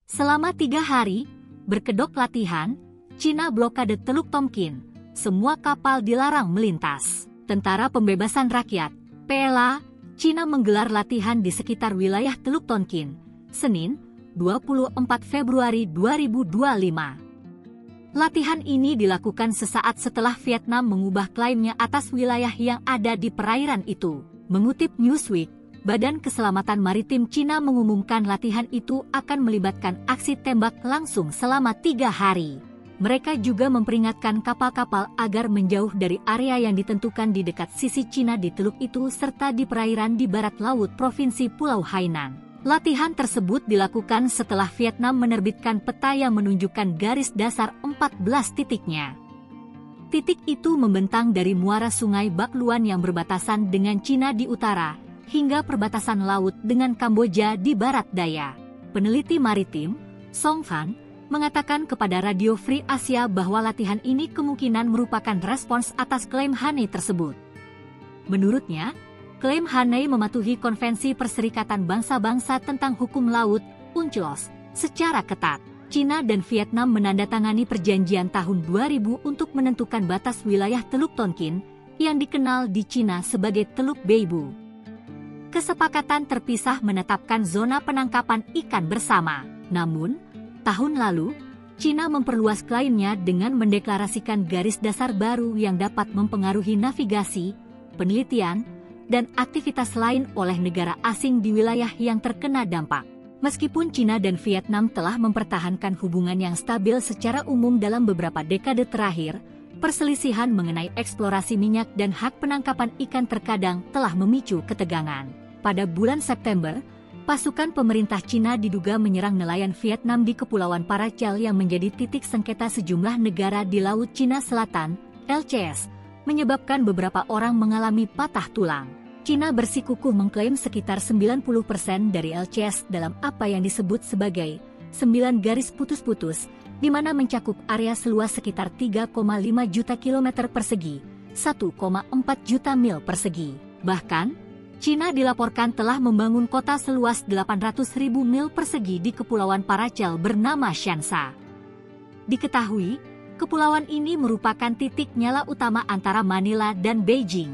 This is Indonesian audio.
Selama 3 hari, berkedok latihan, Cina blokade Teluk Tonkin. Semua kapal dilarang melintas. Tentara Pembebasan Rakyat, PLA, Cina menggelar latihan di sekitar wilayah Teluk Tonkin, Senin, 24 Februari 2025. Latihan ini dilakukan sesaat setelah Vietnam mengubah klaimnya atas wilayah yang ada di perairan itu. Mengutip Newsweek, Badan Keselamatan Maritim Cina mengumumkan latihan itu akan melibatkan aksi tembak langsung selama 3 hari. Mereka juga memperingatkan kapal-kapal agar menjauh dari area yang ditentukan di dekat sisi Cina di teluk itu serta di perairan di barat laut Provinsi Pulau Hainan. Latihan tersebut dilakukan setelah Vietnam menerbitkan peta yang menunjukkan garis dasar 14 titiknya. Titik itu membentang dari muara sungai Bac Luan yang berbatasan dengan Cina di utara, hingga perbatasan laut dengan Kamboja di barat daya. Peneliti maritim, Song Fan, mengatakan kepada Radio Free Asia bahwa latihan ini kemungkinan merupakan respons atas klaim Hanei tersebut. Menurutnya, klaim Hanei mematuhi Konvensi Perserikatan Bangsa-Bangsa tentang Hukum Laut, UNCLOS, secara ketat. Cina dan Vietnam menandatangani perjanjian tahun 2000 untuk menentukan batas wilayah Teluk Tonkin, yang dikenal di Cina sebagai Teluk Beibu. Kesepakatan terpisah menetapkan zona penangkapan ikan bersama. Namun, tahun lalu, Cina memperluas klaimnya dengan mendeklarasikan garis dasar baru yang dapat mempengaruhi navigasi, penelitian, dan aktivitas lain oleh negara asing di wilayah yang terkena dampak. Meskipun Cina dan Vietnam telah mempertahankan hubungan yang stabil secara umum dalam beberapa dekade terakhir, perselisihan mengenai eksplorasi minyak dan hak penangkapan ikan terkadang telah memicu ketegangan. Pada bulan September, pasukan pemerintah Cina diduga menyerang nelayan Vietnam di Kepulauan Paracel yang menjadi titik sengketa sejumlah negara di Laut Cina Selatan, LCS, menyebabkan beberapa orang mengalami patah tulang. Cina bersikukuh mengklaim sekitar 90% dari LCS dalam apa yang disebut sebagai 9 garis putus-putus, di mana mencakup area seluas sekitar 3,5 juta kilometer persegi, 1,4 juta mil persegi. Bahkan, Cina dilaporkan telah membangun kota seluas 800.000 mil persegi di Kepulauan Paracel bernama Shansa. Diketahui, kepulauan ini merupakan titik nyala utama antara Manila dan Beijing.